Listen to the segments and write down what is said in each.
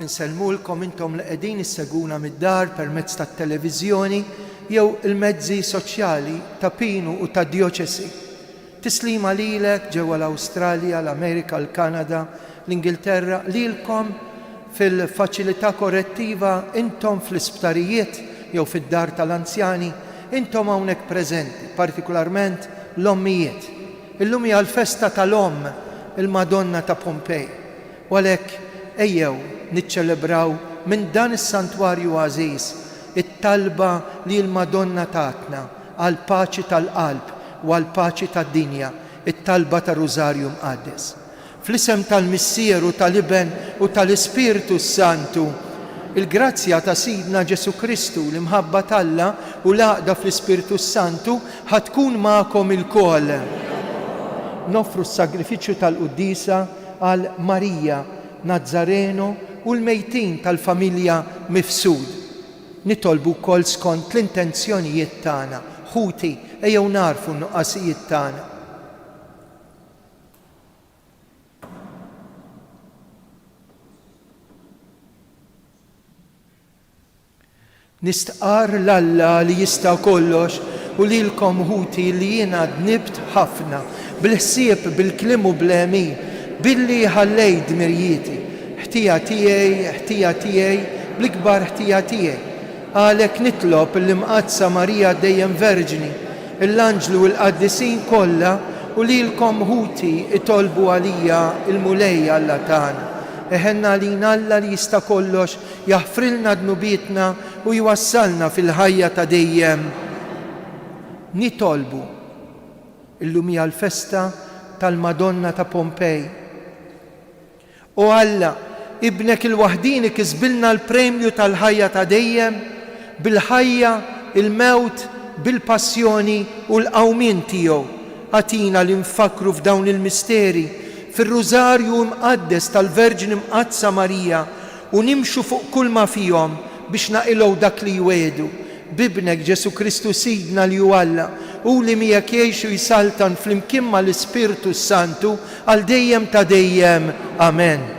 Nsellmulkom intom li qegħdin isseguna mid-dar permezz tat-televiżjoni jew il-mezzi soċjali ta' Pinu u tad-Djoċesi. Tislima lilek ġewwa l-Awstralja, l-Amerika, l-Kanada, l-Ingilterra, lilkom fil-faċilità korrettiva, intom fl-isptarijiet jew fid-dar tal-anzjani, intom hawnhekk preżenti, partikolarment l-ommijiet. Illum hija l-festa tal-Omm, il-Madonna ta' Pompej. U għalhekk ejjew niċċelebraw minn dan is-santwarju għażiż it-talba li l-Madonna tatna għal paċi tal-qalb u għal paċi tad-dinja, it-talba ta' Rużarju Mqaddes. Fl-isem tal-Missieru tal-Iben u tal-Ispiritu Santu, il-grazzja ta' Sidna Ġesu Kristu l-imħabba talla u l-għaqda fl-Ispiritu Santu ħatkun magħkom ilkoll. Nofru s-sagrifiċċju tal-Quddisa għal Marija Nazzareno u l-mejtin tal-familja Mifsud. Nitolbu wkoll skont l-intenzjonijiet tagħna, ħuti ejjew narfu n-nuqqasijiet tagħna. Nistqar l-Alla li jista' kollox u lilkom ħuti li jiena dnibt ħafna bil-ħsieb, bil-kliem u bl-emin, billi ħallejt dmirjieti, ħtija tiegħi, bl-ikbar ħtija tiegħi. Għalhekk nitlob l-imqadsa Marija dejjem Verġni, l-anġlu u l-qaddisin kollha u lilkom ħuti itolbu għalija il-mulejja Alla tagħna. Eħenna lina Alla li jista' kollox jaħfrilna dnubietna u jwassalna fil-ħajja ta' dejjem. Nitolbu illum hija l-festa tal-Madonna ta' Pompej. U Alla, ibnek il-waħdini kisbilna l-premju tal-ħajja ta' dejjem, bil-ħajja, il-mewt, bil-passjoni u l-qawmin tiegħu. Għatina li nfakru f'dawn il-misteri, fir-Rużarju Mqaddes tal-Verġni Mqadsa Marija u nimxu fuq kull ma fihom biex naqilgħu dak li jwedu. Bibnek Ġesu Kristu Sidna li hu Alla u li miegħek jgħixu jsaltan flimkien mal-Ispiritu Santu għal dejjem ta' dejjem. Amen.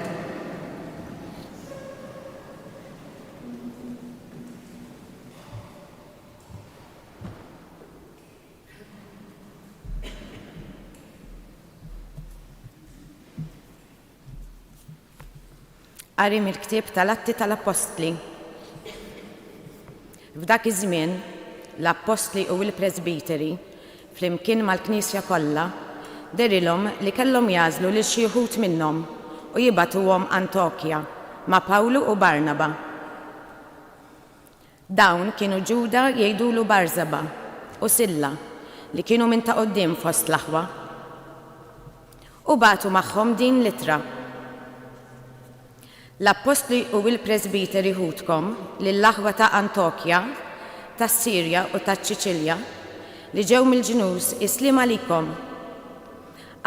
Qari mill-ktieb tal-Atti tal-Apostli. F'dak iż-żmien, l-Apostli u l-Presbiteri flimkien mal-Knisja kollha derilhom li kellhom jażlu lil xi wħud minnhom u jibgħatuhom Antokja ma' Pawlu u Barnaba. Dawn kienu Ġuda jgħidulu Barzaba u Silla li kienu minn ta' quddiem fost l-aħwa. U bagħtu magħhom din littra. L-Apostli u l-Presbiteri ħudkom lill-aħwa ta' Antokja, tas-Sirja u taċ-Ċiċilja li ġew mill-ġnus islim għalikom.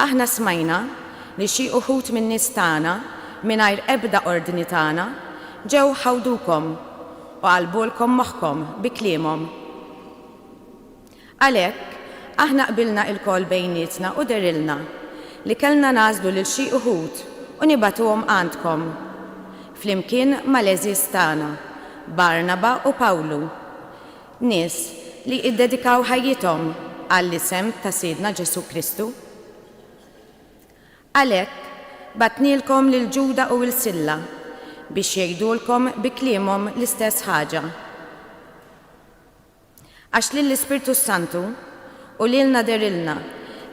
Aħna smajna li xi uħud min-nies tagħna mingħajr ebda ordni tagħna ġew ħawdukom u qalbulkom moħħkom bi kliemhom. Għalhekk aħna qbilna lkoll bejnietna u derilna li kellna nażlu lil xi uħud u nibatuhom għandkom flimkien mal-eżis tagħna, Barnaba u Pawlu, nies li iddedikaw ħajjithom għall-isem ta' Sidna Ġesu Kristu. Għalhekk batnilkom lil Ġuda u l-Silla biex jgħidulkom bi kliemhom l-istess ħaġa. Għax lill-Ispirtu Santu u lilna derilna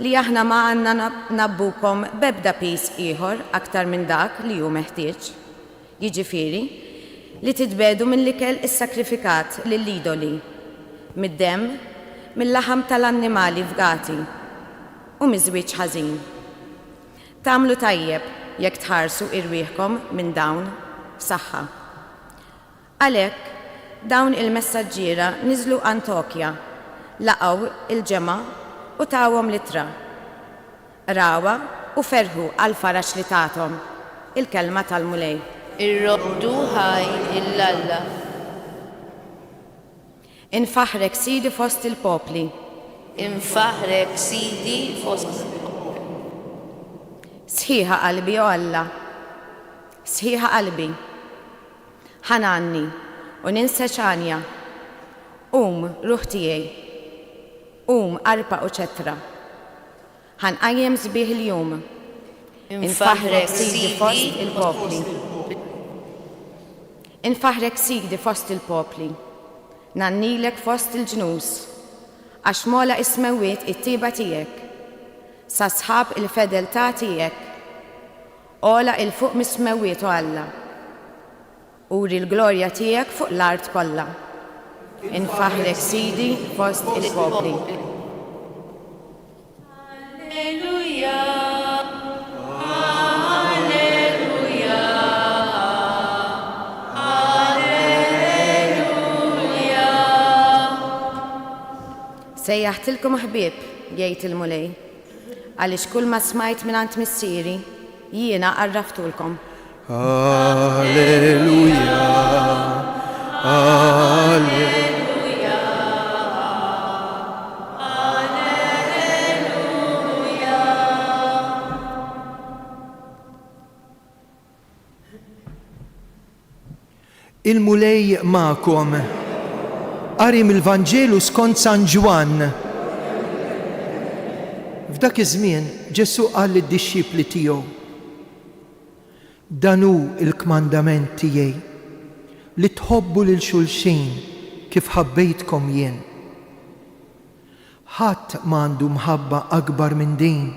li aħna ma għandna nabbukom b'ebda pis ieħor aktar minn dak li hu meħtieġ. Jiġifieri li titbedu mill-ikel is-sakrifikat lill-idoli, mid-demm, mill-laħam tal-annimali fgati u miż-żwieġ ħażin. Tagħmlu tajjeb jekk tħarsu irwieħkom minn dawn saħħa. Għalhekk dawn il-messaġġiera niżlu Antokja, laqgħu il-ġemgħa u tawhom littra. Rawa u ferħu għal farax li tagħthom il-kelma tal-mulej. Irroddu ħaj il-Alla. Infaħrek Sidi fost il-popli. Infaħrek Sidi fost. Sħiħa qalbi o Alla. Sħiħa qalbi. Ħananni u ninse ċanja. Ruħ tiegħi. Arpa u ċetra. Ħanqajjem sbieħ il-jum. Infaħrek Sidi fost il-popli. Infaħrek Sidi fost il-popli. Nannilek fost il-ġnus. Għax mola ismewiet it-tiba tiegħek. Sa sħab il-fedeltà tiegħek. Ola il-fuq mismewiet u Alla. Uri l-glorja tiegħek fuq l-art kollha. Infaħrek Sidi fost il-popli. Alleluja. Sejjaħtilkom ħbieb, jgħid il-mulej, għaliex kull ma smajt mingħand missieri jiena għarraftulkom. Alleluja. Alleluja. Il-mulej ma'kom. Qari mill-Vanġelu skont San Ġwan. F'dak iż-żmien Ġesu qal lid-dixxipli tiegħu: Dan hu l-kmandament tiegħi li tħobbu lil xulxin kif ħabbejtkom jien. Ħadd m'għandu mħabba akbar minn din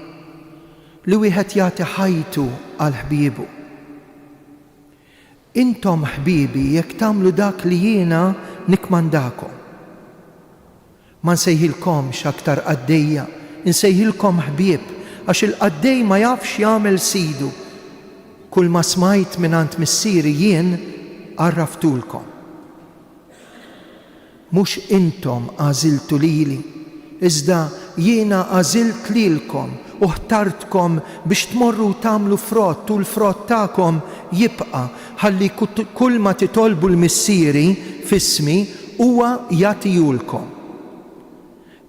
li wieħed jagħti ħajtu għal ħbiebu. Intom ħbiebi jekk tagħmlu dak li jiena nikmandakom. Ma nsejħilkomx aktar qaddejja, insejħilkom ħbieb, għax il-qaddej ma jafx jagħmel sidu. Kull ma smajt mingħand missieri jien għarraftulkom. Mhux intom għażiltu lili, iżda jiena għażilt lilkom u ħtartkom biex tmorru tagħmlu frott u l-frott tagħkom jibqa' ħalli kull ma titolbu l-missieri f'ismi huwa jagħtihulkom.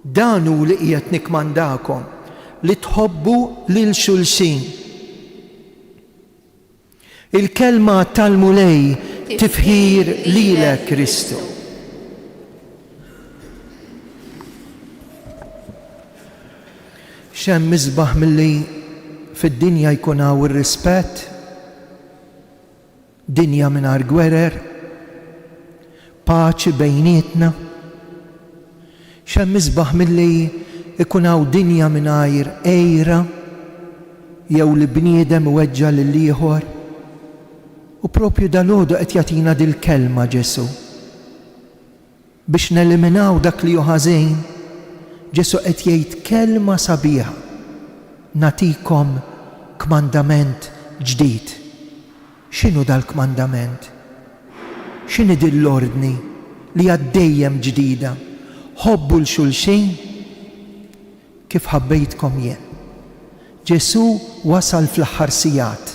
Dan hu li qiegħed nikmandakom li tħobbu lil xulxin. Il-kelma tal-mulej tifħir lilek Kristu. Xemm miżbaħ milli fid-dinja jkun hawn ir-rispett, dinja mingħajr gwerer, paċi bejnietna. Xemm miżbaħ milli ikun hawn dinja mingħajr ejra jew li bniedem iweġġa' lil ieħor. U proprju dalgħodu qed jagħtina dil-kelma Ġesu. Biex neliminaw dak li hu ħażin, Ġesu qed jgħid kelma sabiħa: nagħtikom kmandament ġdid. X'inhu dal-kmandament? X'inhi din l-ordni li għaddejjem ġdida? Ħobbu l-xulxin kif ħabbejtkom jien. Ġesu wasal fl-aħħar sigħat.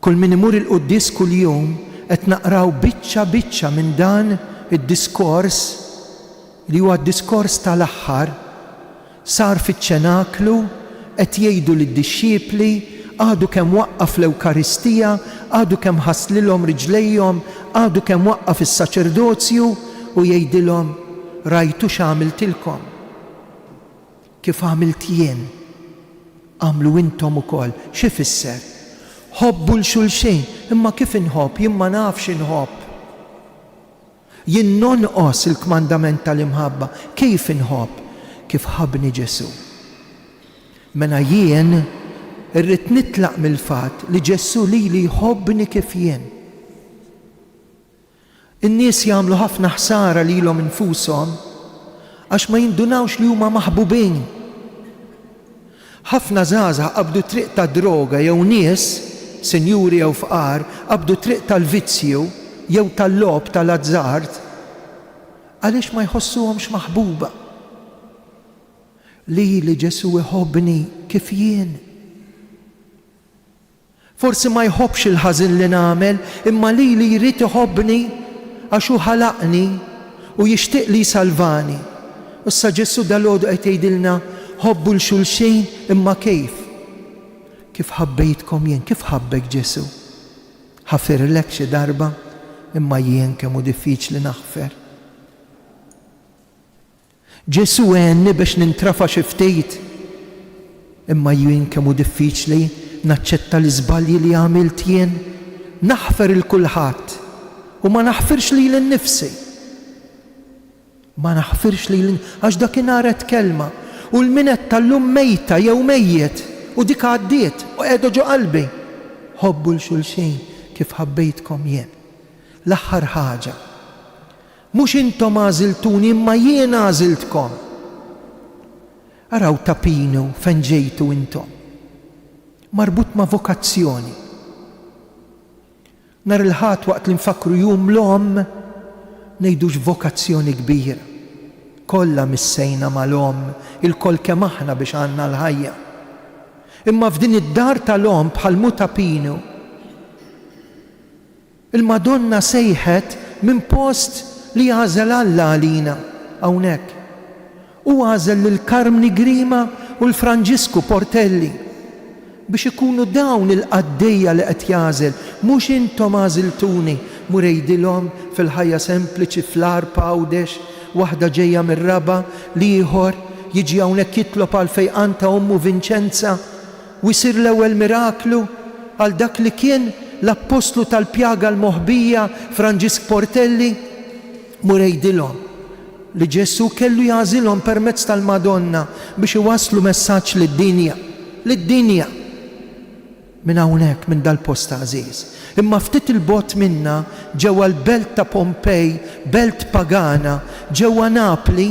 Kull min imur il-qudies kuljum qed naqraw biċċa biċċa minn dan id-diskors li huwa d-diskors tal-aħħar sar fiċ-ċenaklu qed jgħidu lid-dixxiepli, għadu kemm waqqaf l-Ewkaristija, għadu kemm ħasslilhom riġlejhom, għadu kemm waqqaf is-saċerdozju u jgħidilhom rajtu x'għamiltilkom. Kif għamilt jien, għamlu intom ukoll. Xi fisser? Ħobbu l-xulxejn, imma kif inħobb? Jien ma nafx inħobb. Jien nonqos il-kmandament tal-imħabba. Kif inħobb? Kif ħabni Ġesu. Mela jien irrid nitlaq mill-fatt li Ġesu li jħobbni kif jien. In-nies jagħmlu ħafna ħsara lilhom infushom għax ma jindunawx li huma maħbubin. Ħafna żgħażagħ qabdu triq ta' droga jew nies, sinjuri jew fqar, qabdu triq tal-vizzju jew tal-lob tal-azzard għaliex ma jħossuhomx maħbuba. Li Ġesu iħobbni kif jien. Forsi ma jħobbx il-ħażin li nagħmel, imma li jrid iħobbni għax hu ħalaqni u jixtieq li jsalvani. Issa Ġesu dalgħodu qed jgħidilna ħobbu l-xulxejn imma kif? Kif ħabbejtkom jien, kif ħabbek Ġesu? Ħafirlek xi darba imma jien kemm hu diffiċli naħfer. Ġesu għenni biex nintrafa xi ftit imma jien kemm hu diffiċli naċċetta l-iżbalji li għamilt jien, naħfer il-kulħadd u ma naħfirx lili nnifsi. Ma naħfirx lili għax dakinhar qed kelma u l-minet tal-lum mejta jew mejjet u dik għaddiet u qiegħda ġo qalbi. Ħobbu l-xulxejn kif ħabbejtkom jien. L-aħħar ħaġa. Mhux intom għażiltuni imma jien għażiltkom. Araw tapinu fejn ġejtu intom. Marbut ma' vokazzjoni. Nar il-ħadd waqt li nfakru jum l-om ngħidux vokazzjoni kbira. Kollha missejna mal-om, il-koll kemm aħna biex għandna l-ħajja. Imma f'din id-dar tal-om bħal Mutapinu, il-Madonna sejħet minn post li għażel Alla għalina hawnhekk. U għażel lil Karmni Grima u l-Franġisku Portelli biex ikunu dawn il-qaddejja li qed jagħżel, mhux intom għażiltuni mur ngħidilhom fil-ħajja sempliċi fl-arpa għawdex, waħda ġejja mir-Raba, l-ieħor jiġi hawnhekk jitlob għal fejqan ta' Ommu Vinċenza u jsir l-ewwel miraklu għal dak li kien l-Apostlu tal-Pjaga l-Moħbija Franġisk Portelli, mur ngħidilhom li Ġesu kellu jagħżilhom permezz tal-Madonna biex iwasslu messaġġ lid-dinja minn hawnhekk minn dal-post għażiż. Imma ftit il-bot minna ġewwa l-belt ta' Pompej, belt pagana, ġewwa Napli,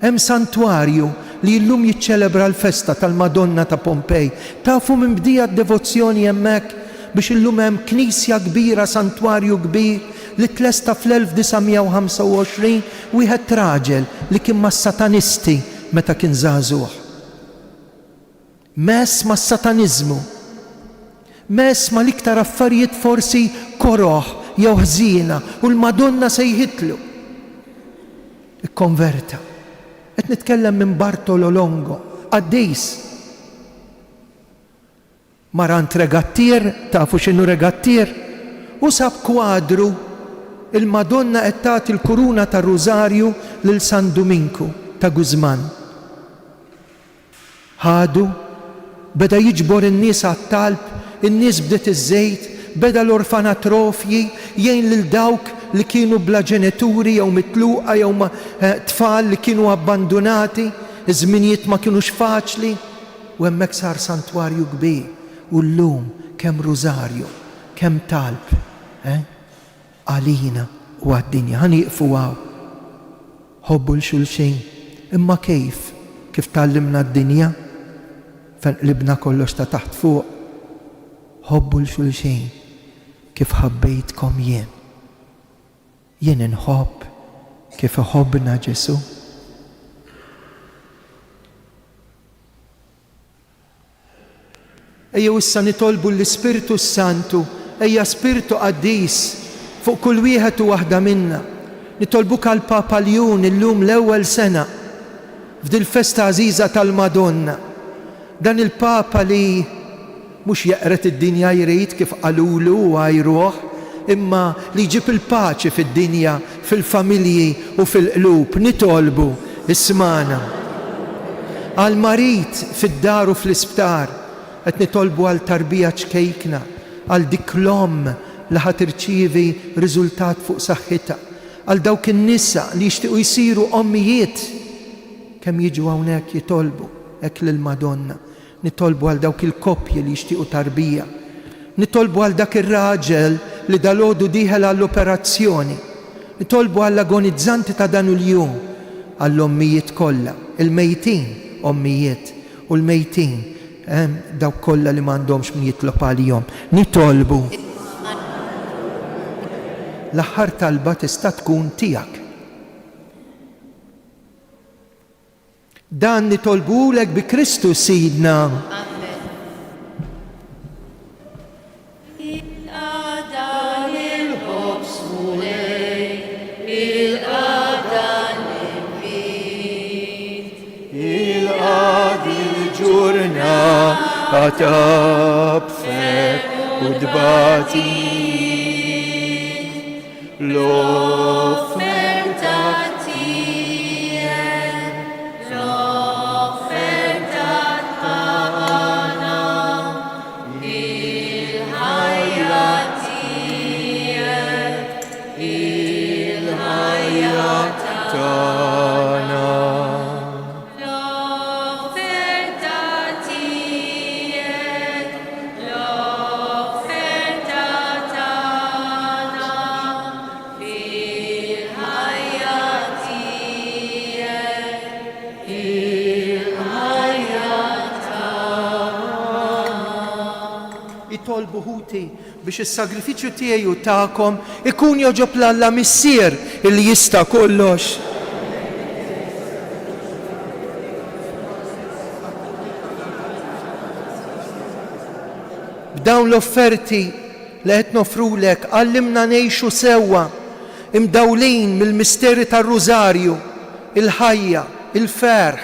hemm santwarju li llum jiċċelebra l-festa tal-Madonna ta' Pompej. Tafu minn bdija d-devozzjoni hemmhekk biex illum hemm knisja kbira, santwarju kbir li tlesta fl-1925 wieħed raġel li kien mas-satanisti meta kien żagħżugħ. Mess mas-sataniżmu. Mess ma l-iktar affarijiet forsi koroħ jew ħżiena u l-Madonna sejħitlu. Ikkonverta. Qed nitkellem minn Bartolo Longo, Addejs. Marant regattier, tafu x'inhu regattier, u sab kwadru il-Madonna qed tagħti l-kuruna tar-Rużarju lil San Dominku ta' Guzman. Ħadu, beda jiġbor in-nies għat-talb, in-nies bdiet iż-żejt, beda l-orfanatrofji jgħin lil dawk li kienu bla ġenituri jew mitluqa jew tfal li kienu abbandonati, iż-żminijiet ma kienux faċli, u hemmhekk sar santwarju kbir. U llum kemm rużarju, kemm talb għalina u għad-dinja. Ħanieqfu għaw. Ħobbu l-xulxejn. Imma kif tallimna d-dinja? Fejn qlibna kollox ta' taħt fuq. Ħobbu l-xulxejn kif ħabbejtkom jien. Jien inħobb kif iħobbna Ġesu. Ejjew issa nitolbu l-Ispirtu Santu, ejja Spiritu Qaddis fuq kull wieħed u waħda minna. Nitolbuk għal Papa Leon illum l-ewwel sena f'dil festa għażiża tal-Madonna Dan il-Papa li mhux jaqret id-dinja jrid kif qalulu u għajruh, imma li jġib il-paċi fid-dinja, fil-familji u fil-qlub. Nitolbu ismana għal marit fid-dar u fl-isptar, qed nitolbu għal tarbija ċkejkna, għal dik l-omm li ħad tirċievi riżultat fuq saħħitha, għal dawk in-nisa li jixtiequ jsiru ommijiet kemm jiġu hawnhekk jitolbu hekk lill-Madonna. Nitolbu għal dawk il-koppji li jixtiequ tarbija. Nitolbu għal dak ir-raġel li dalgħodu dieħel għall-operazzjoni. Nitolbu għall agonizzanti ta' dan il-jum, għall-ommijiet kollha, il-mejtin ommijiet u l-mejtin dawk kollha li m'għandhomx min jitlob għalihom. Nitolbu l-aħħar talba tista' tkun tiegħek. Dan nitolbulek bi Kristu Sidna. Amen. Il-qadi l-ġurnata b'fek u dbati l-offerta tiegħek, l-offerta tagħna, il-ħajja tiegħek, il-ħajja tagħna. Jitolbu ħuti biex is-sagrifiċċju tiegħi u tagħkom ikun joġob l-Alla missier illi jista' kollox. B'dawn l-offerti li qed nofrulek għallimna ngħixu sewwa imdawlin mill-misteri tar-Rużarju, il-ħajja, il-ferħ,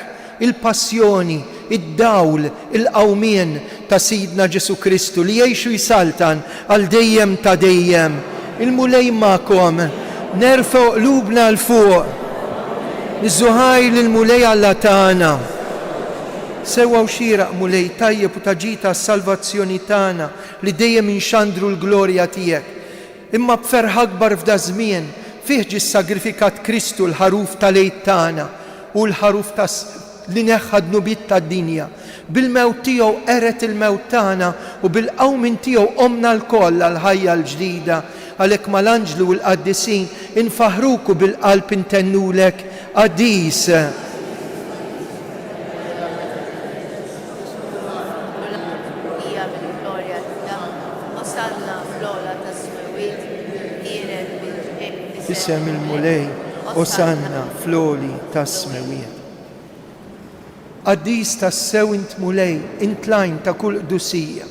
il-passjoni, id-dawl, il-qawmien ta' Sidna Ġesu Kristu li jgħixu jisaltan għal dejjem ta' dejjem. Il-mulej ma'kom, nerfgħu qlubna l fuq, niżżuħajl il-mulej Alla tagħna. Sewwa xieraq mulej tajjeb u taġita s-salvazzjoni tagħna li dejjem inxandru l-glorja tiegħek. Imma b'ferħ akbar f'da żmien fih ġie sagrifikat Kristu l-ħaruf tal-għid tagħna u l-ħaruf li neħħa d-nubiet tad-dinja. Bil-mewt tiegħu eret il-mewt tagħna u bil-qawmin tiegħu qomna l-koll għall-ħajja l-ġdida. Għalhekk mal-anġlu u l-qaddisin infaħruku bil-qalb intennulek qadis. Isem il-mulej osanna floli tas-smewiet. Qaddis tas-sew int mulej, int lajn ta' kull qdusija.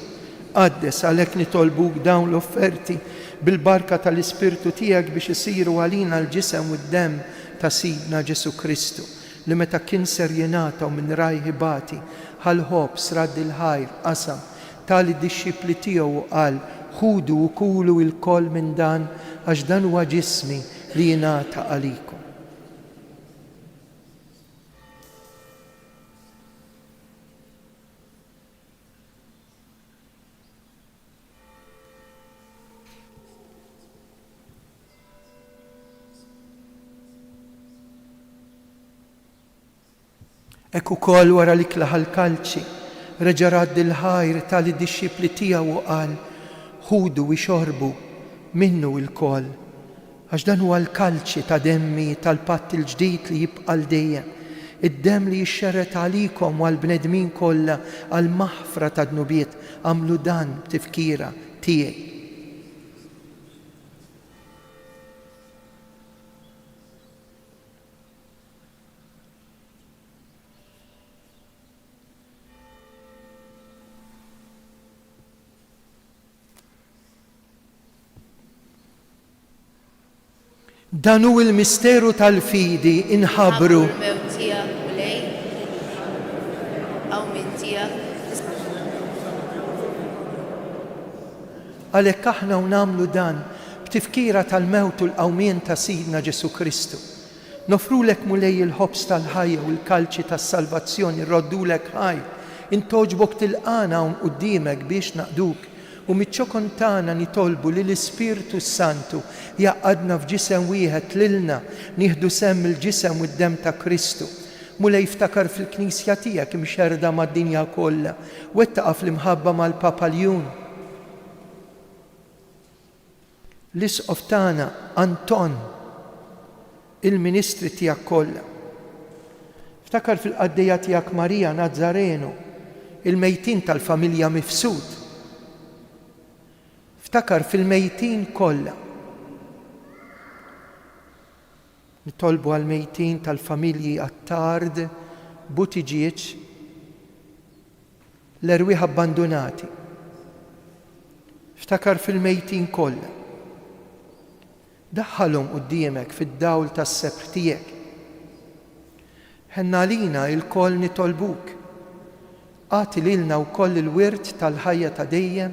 Qaddes għalhekk nitolbuk dawn l-offerti bil-barka tal-Ispirtu tiegħek biex isiru għalina l-ġisem u d-demm ta' Sidna Ġesu Kristu li meta kien ser jingħata minn rajħibati ħal-ħobb srad il-ħajr qasam tali d-dixxipli tiegħu qal ħudu u kulu l-koll minn dan għax dan huwa ġismi li jingħata għalikom. Ekk ukoll wara li klaħal kalċi, reġa' radd il-ħajr tali d-dixxipli tiegħu u qal ħudu u xorbu minnu l-koll għax dan huwa l-kalċi ta' demmi tal-patt il-ġdid li jibqa' l dejjem, id-demm li jixxerret għalikom u għall-bnedmin kollha għal maħfra ta' dnubiet. Għamlu dan b'tifkira tiegħi. Dan hu l-misteru tal-fidi inħabru. Mewt tiegħek mulej, qawmien tiegħek Għalhekk aħna u nagħmlu dan b'tifkira tal-mewt u l-qawmien ta' Sidna Ġesu Kristu. Nofrulek mulej il-ħobs tal-ħajja u l-kalċi tas-salvazzjoni rroddulek ħaj, intoġbok tilqana hawn quddiemek biex naqduk u miċ-ċokon tagħna nitolbu li l-Ispirtu Santu jaqadna f'ġisem wieħed lilna nieħdu semm il-ġisem u d-dem ta' Kristu. Mulej iftakar fil-Knisja tiegħek imxerda mad-dinja kollha, wettaqa' fl-imħabba mal-Papa Ljun. L-isqof tagħna Anton, il-ministri tiegħek kollha. Ftakar fil-qaddejja tiegħek Marija Nazzarenu, il-mejtin tal-familja Mifsud. Ftakar fil-mejtin kollha. Nitolbu għal-mejtin tal-familji Attard, Butiġieġ, l-erwieħ abbandonati. Ftakar fil-mejtin kollha. Daħħalhom quddiemek fid-dawl tas-sebħ tiegħek. Ħenna lina il-koll nitolbuk. Għati lilna wkoll il-wirt tal-ħajja ta' dejjem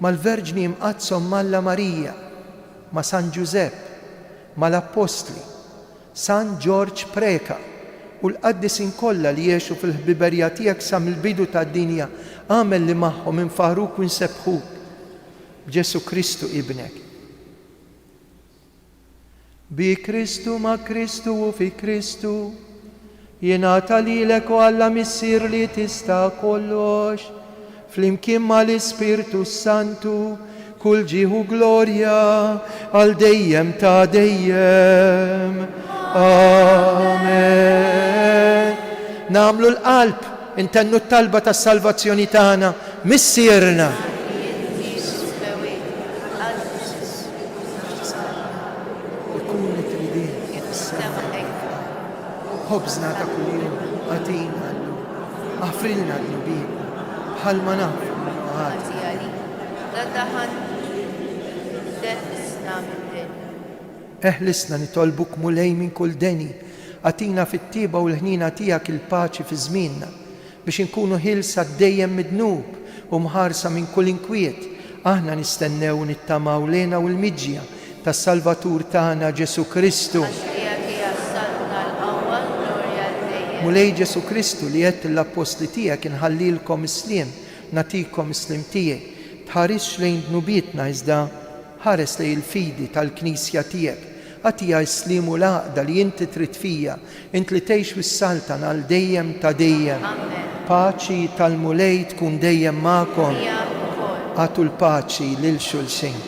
mal-Verġni mqazzom Malla Marija, ma' San Giuseppe, mal-Apostli, San George Preka u l-qaddisin kollha li jgħixu fil-ħbiberja tiegħek sa mill-bidu tad-dinja għamel li magħhom infaħruk u nsebħuk b'Ġesu Kristu ibnek. Bi Kristu ma' Kristu u fi Kristu jingħata lilek u Alla missier li tista' kollox flimkien mal-Ispirtu Santu kull ġieħu glorja għal dejjem ta' dejjem. Amen. Namlu l-qalb, intennu t-talba tas-salvazzjoni tagħna missierna. Ħobżna ta' kuljum għatina llum, għafrilna l-nubin, bħalma nafu l-nuħat. Eħlisna nitolbuk mulej minn kull deni, għatina fit-tieba u l-ħnina tiegħek il-paċi fi żmienna, biex inkunu ħilsa dejjem midnub u mħarsa minn kull inkwiet. Aħna nistennew u nittamaw lejna u l-miġja tas-Salvatur tagħna Ġesu Kristu. Mulej Ġesu Kristu li qed l-apostli tiegħek inħallilkom isliem, natikom islim tiegħek, tħares lejn dnubietna iżda ħares lejn il-fidi tal-Knisja tiegħek. Għatija islim u l-għaqda li inti trid fija, int li tgħix fis-Saltan għal dejjem ta' dejjem. Paċi tal-mulej tkun dejjem magħkom. Għatu l-paċi lil xulxin.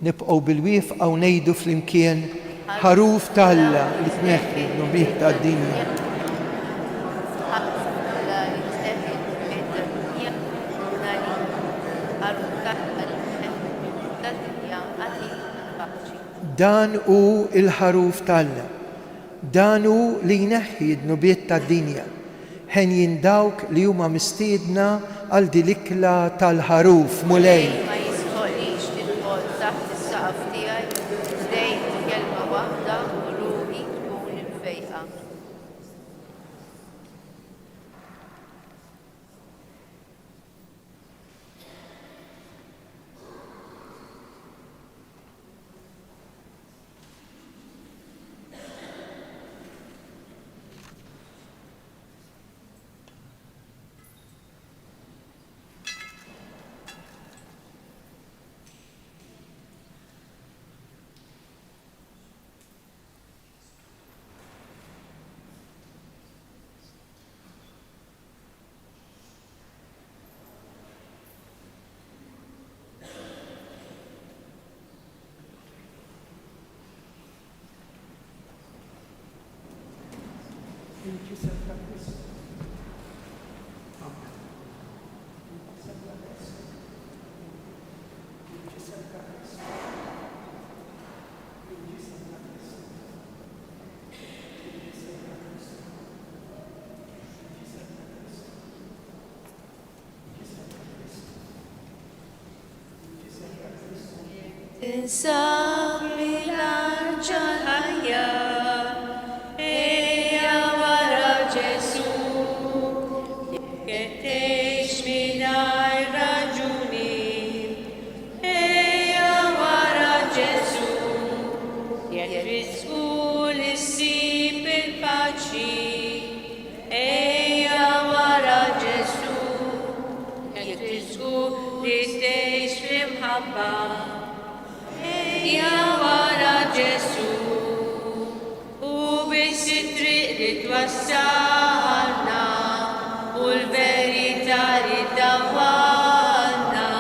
Nibqgħu bil-wifqa u ngħidu flimkien ħaruf tal-Alla li tneħħi d-nubiet tad-dinja. Dan hu il-ħaruf tal-Alla. Dan hu li jneħħi d-nubiet tad-dinja. Ħen jindawk li huma mistiedna għal dilikla tal-ħaruf mulej. Insabri l-ħajja, eja wara Ġesu, li twassalna u l-verità li dawalna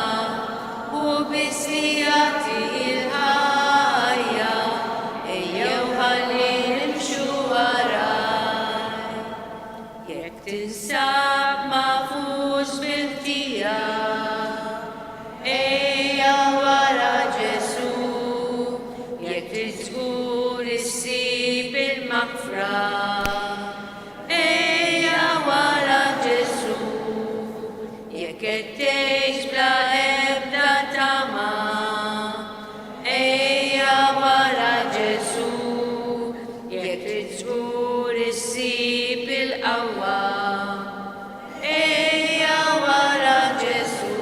u bis-sijati il-ħajja ejjew ħalli nimxu waraj. Jekk tinsab magħfux bil-ħtijak ejja wara Ġesu, jekk trid żgur issib il-maghfra ejja wara Ġesu, jekk qed tgħix bla ebda tama ejja wara Ġesu, jekk trid żgur issib il-qawwa ejja wara Ġesu.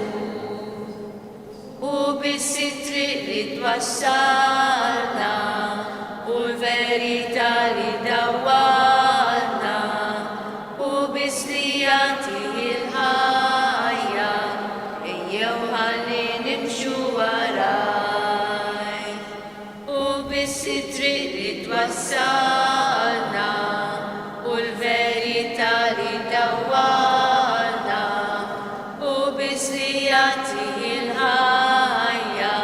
U bis-sitri li twassalna u l-verità li dawalna u bis-sijati il-ħajja ejjew ħalli nimxu waraj. U bis-sitri li twassalna u l-verità li dawalna u bis-sijati il-ħajja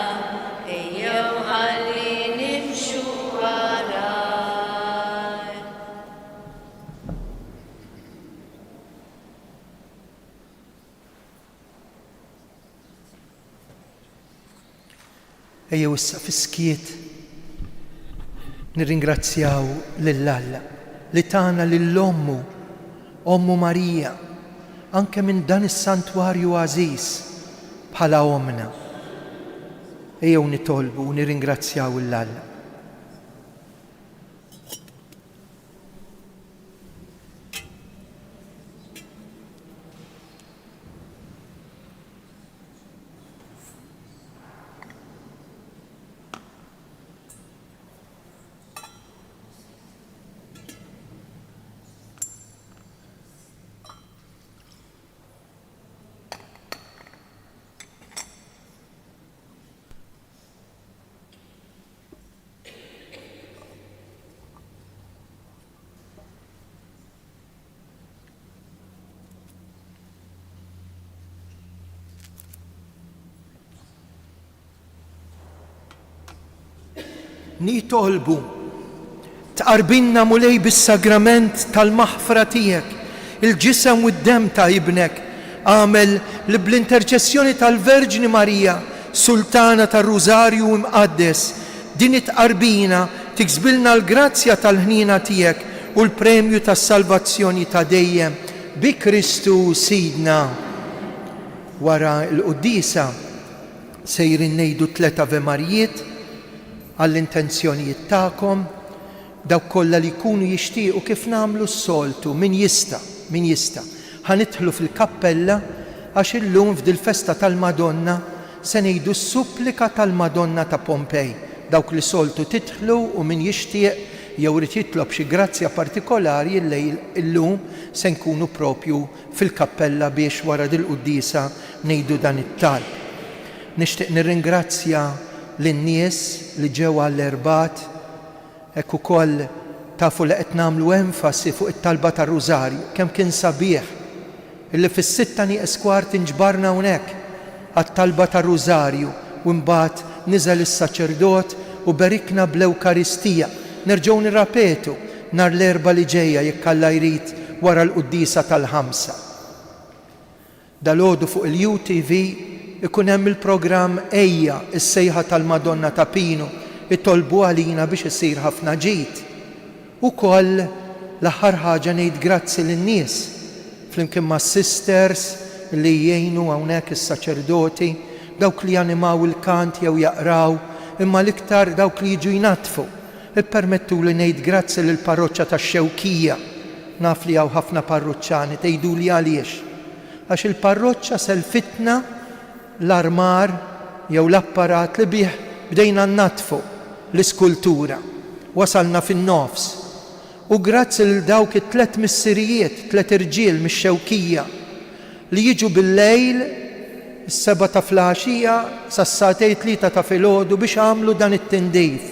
ejjew ħalli nimxu waraj. Ejjew issa fis-skiet nirringrazzjaw lill-Alla li tagħna lill-Ommu, Ommu Marija, anke minn dan is-santwarju għażiż bħala omna. Ejjew nitolbu u nirringrazzjaw lill-Alla. Nitolbu tqarbinna mulej bis-sagrament tal-maħfra tiegħek, il-ġisem u d-dem ta' ibnek, għamel li bl-interċessjoni tal-Verġni Marija, Sultana tar-Rużarju imqaddes, din it-tqarbina tiksbilna l-grazzja tal-ħnina tiegħek u l-premju tas-salvazzjoni ta' dejjem bi Kristu Sidna. Wara l-Quddisa sejrin ngħidu 3 Ave Marijiet għall-intenzjonijiet tagħkom, dawk kollha li jkunu jixtiequ kif nagħmlu s-soltu, min jista'. Ħanidħlu fil-kappella għax illum f'dil-festa tal-Madonna se ngħidu s-supplika tal-Madonna ta' Pompej. Dawk li soltu tidħlu u min jixtieq jew rid jitlob xi grazzja partikolari illum se nkunu propju fil-kappella biex wara dil-Quddisa ngħidu dan it-talb. Nixtieq nirringrazzja lin-nies li ġew għall-Erbat, hekk ukoll tafu li qed nagħmlu enfasi fuq it-talba tar-Rużarju, kemm kien sabiħ illi fis-6 nieqes kwart inġbarna hawnhekk għat-talba tar-Rużarju u mbagħad niżel is-saċerdot u berikna bl-Ewkaristija. Nerġgħu nirrapetu nhar l-Erba' li ġejja jekk Alla jrid wara l-Quddisa tal-5. Dalgħodu fuq il-UTV ikun hemm il-programm Ejja is-sejħa tal-Madonna ta' Pinu, itolbu għalina biex isir ħafna ġid. Ukoll l-aħħar ħaġa ngħid grazzi lin-nies flimkien mas-sisters li jgħinu hawnhekk is-saċerdoti, dawk li janimaw il-kant jew jaqraw, imma l-iktar dawk li jiġu jnatfu. Ippermettu li ngħid grazzi lill-parroċċja tax-Xewkija. Naf li hawn ħafna parroċċjani tgħiduli għaliex. Għax il-parroċċja selfitna l-armar jew l-apparat li bih bdejna nnatfu l-iskultura. Wasalna fin-nofs. U grazzi lil dawk it-3 missirijiet, 3 irġiel mix-Xewkija li jiġu bil-lejl is-7 ta' flaxija sas-satej 3 ta' filgħodu biex għamlu dan it-tindif.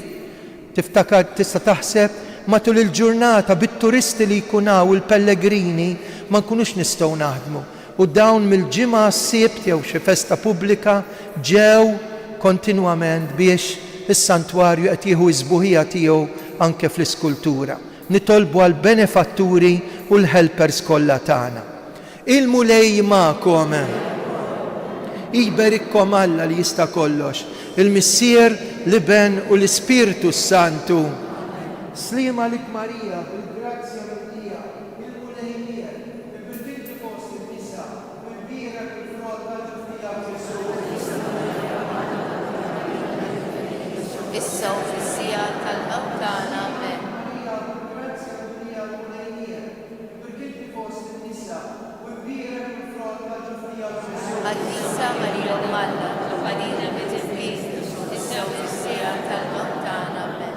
Tiftakar tista' taħseb matul il-ġurnata bit-turisti li jkunaw il-pellegrini ma nkunux nistgħu naħdmu. U dawn mill-ġimgħa s-sibt jew xi festa pubblika ġew kontinwament biex is-santwarju qed jieħu l-sbuħija tiegħu anke fl-iskultura. Nitolbu għal benefatturi u l-helpers kollha tagħna. Il-mulej magħkom. Iberikkom Alla li jista' kollox, il-Missier, l-Iben u l-Ispirtu Santu. Slima lik Marija, bil-grazzja mill-Dija, il-mulejnier, bil-binti fost il-nisa, bil-bira bil-frod tal-ġuftija Ġesu. Issa u fis-sija tal-mewt tagħna. Amen. Għaddisa Marija Alla, Marina Beġiblis, issa u fis-sija tal-mewt tagħna. Amen.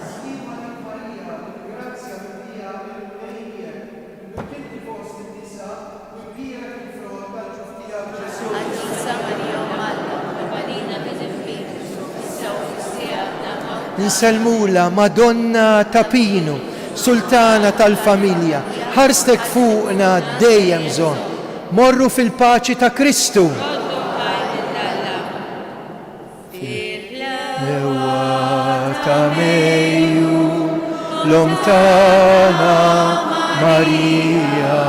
Għaddisa Marija Alla, Marina Beġiblis, issa u fis-sija tal-mewt. Nselmula Madonna ta' Pinu, Sultana tal-Familja, ħarstek fuqna dejjem żon. Morru fil-paċi ta' Kristu. Ta' Mejju, l-om tagħna Marija,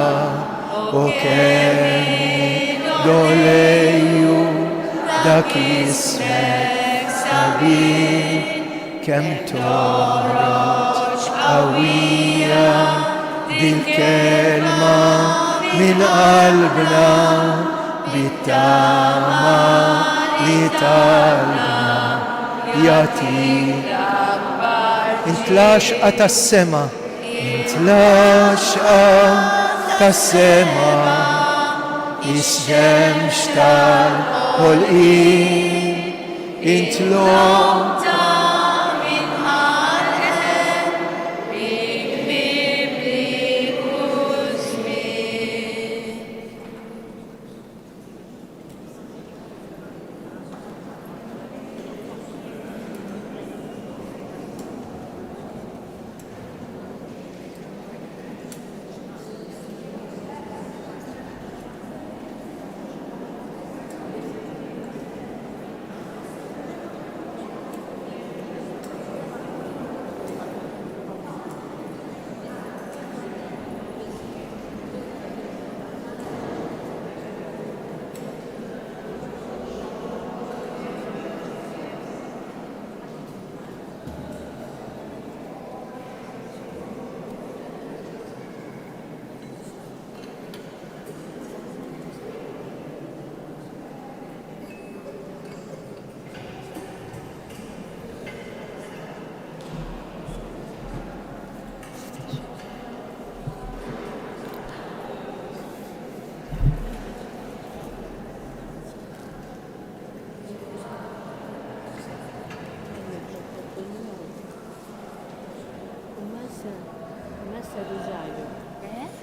u kemm dolejju dak ismek sabiħ, kemm toħroġ qawwija dil-kelma min qalbna bit-tama li talbna jatik. Intlaxqa tas-sema, intlaxqa tas-sema, is-xemx tal-ħolqien, intloq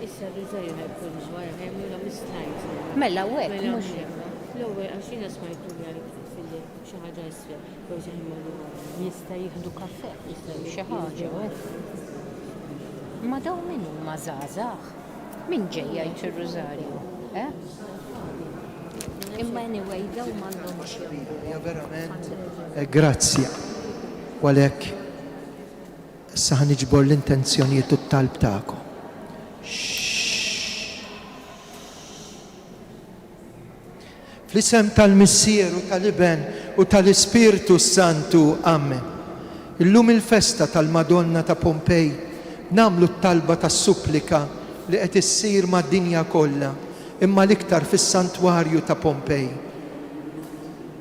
Issa r-riżajju ħajkun ġwara, ħajmuna mistajt. Mela, wek, mux. L-ewwel għaxina smajtu li fil-li xi ħaġa isfel, jew xi ħimma Jista' jieħdu kaffè, xi ħaġa, wek. Ma daw min huma żgħażagħ? Min ġej jgħid ir-Rużarju, eh? Imma anyway, daw m'għandhomx Ja verament. Grazzja. Walek, issa ħaniġbor l-intenzjonijiet u t-talb tagħkom. Fl-isem tal-Missier u tal-Iben u tal-Ispirtu Santu, amen. Illum il-festa tal-Madonna ta' Pompej namlu t-talba tas-supplika li qed issir mad-dinja kollha, imma l-iktar fis-santwarju ta' Pompej.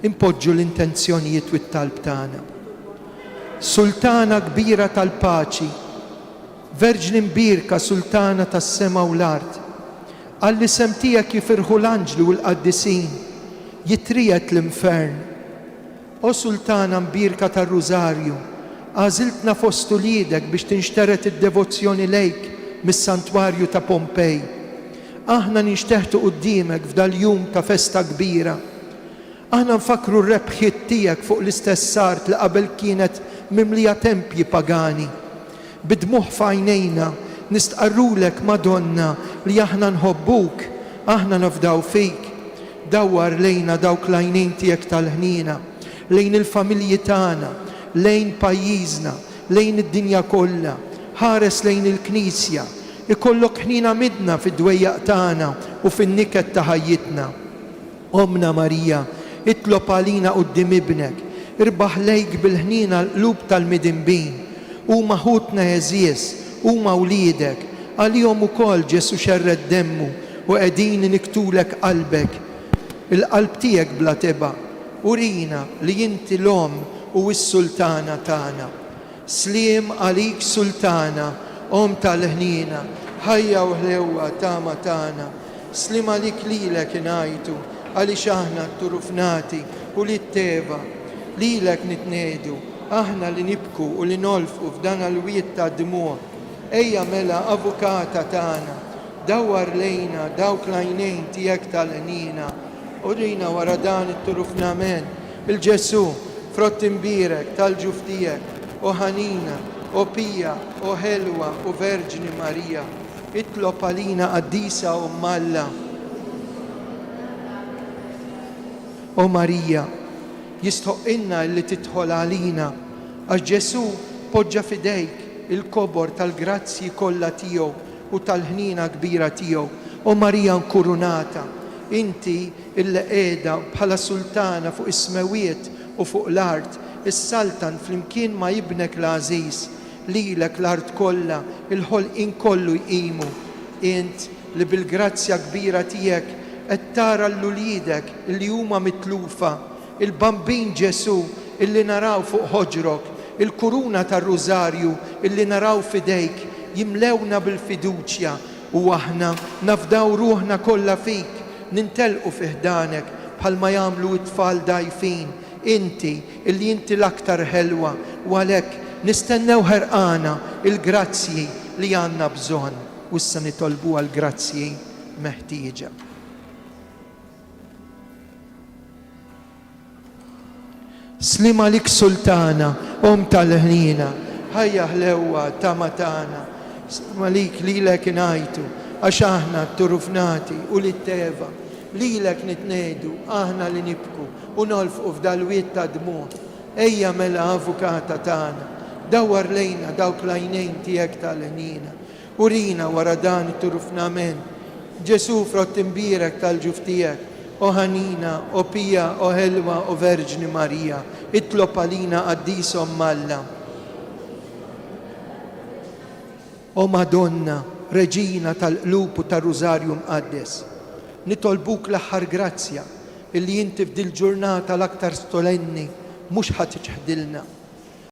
Impoġġu l-intenzjonijiet u t-talb tagħna. Sultana kbira tal-paċi, Verġni mbirka Sultana tas-sema u l-art, għalli sem tiegħek jifirħu l-anġli u l-qaddisin, jitrijet l-infern. O Sultana mbirka tar-Rużarju, għażiltna fost uliedek biex tinxteret id-devozzjoni lejk mis-santwarju ta' Pompej. Aħna ninxteħtu quddiemek f'dal-jum ta' festa kbira. Aħna nfakru r-rebħiet tiegħek fuq l-istess sart li qabel kienet mimlija tempji pagani. bidmuħ f'għajnejna nistqarrulek Madonna li aħna nħobbuk, aħna nafdaw fik. Dawwar lejna dawk l-għajnejn tiegħek tal-ħnina, lejn il-familji tagħna, lejn pajjiżna, lejn id-dinja kollha, ħares lejn il-Knisja, ikollok ħnina midna fid-dwejjaq tagħna u fin-niket ta' ħajjitna. Omna Marija, itlob għalina quddiem ibnek, irbaħ lejk bil-ħnina l-qlub tal-midinbin, huma ħutna Eżies, huma wliedek, għalihom ukoll Ġesu xerred demmu u qegħdin niktulek qalbek, il-qalb tiegħek bla teba, urina li inti l-om u s-sultana tagħna. Sliem għalik sultana, om tal-ħnina, ħajja u ħlewwa tama tagħna. Slim għalik lilek ingħajtu, għaliex aħna t-turufnati u li t-teva, lilek nitnedu, aħna li nibku u li nolfqu f'dan l-wiet ta' dmuħ. Ejja mela avukata tagħna, dawwar lejna dawk l-għajnejn tiegħek tal-ħnina, urina wara dan it-turufnament il-Ġesu frott imbirek tal-ġuf tiegħek u ħanina u pija u ħelwa u Verġni Marija, itlob għalina qaddisa u Alla. O Marija, jistħoqilna li tidħol għalina għax Ġesu poġġa fidejk il-kobor tal-grazzi kollha tiegħu u tal-ħnina kbira tiegħu. O Marija nkurunata, inti illi qiegħda bħala sultana fuq is-smawiet u fuq l-art, is-saltan flimkien ma jibnek l-għażiż, lilek l-art kollha, il-ħolqien kollu jqimu. Int li bil-grazzja kbira tiegħek qed tara l-uliedek li huma mitlufa, il-bambin Ġesu illi naraw fuq ħoġrok, il-kuruna tar-rużarju illi naraw fidejk jimlewna bil-fiduċja u aħna nafdaw ruħna kollha fik, nintelqu fiħdanek bħalma jagħmlu t-tfal dajfin, inti illi inti l-aktar ħelwa u għalhekk nistennew ħerqana il-grazzji li għandna bżonn u issa nitolbu għal grazzji meħtieġa. Slim għalik sultana, om tal-ħnina, ħajja ħlewwa tama tagħna, slim għalik lilek ingħajtu għax aħna t-turufnati u li t-teva, lilek nitnedu, aħna li nibku u nolfqu f'dal-wiet ta' dmuħ. Ejja mela avukata tagħna, dawwar lejna dawk l-għajnejn tiegħek tal-ħnina, urina wara dan it-turufnament, Ġesu frott imbirek tal-ġuf tiegħek, o ħanina, o pija, o ħelwa, o Verġni Marija, itlob għalina qaddisa Alla. O Madonna, Reġina tal-qlub u tar-Rużarju Mqaddes, nitolbuk l-aħħar grazzja illi inti f'dil ġurnata l-aktar stolenni mhux ħadd tiġħdilna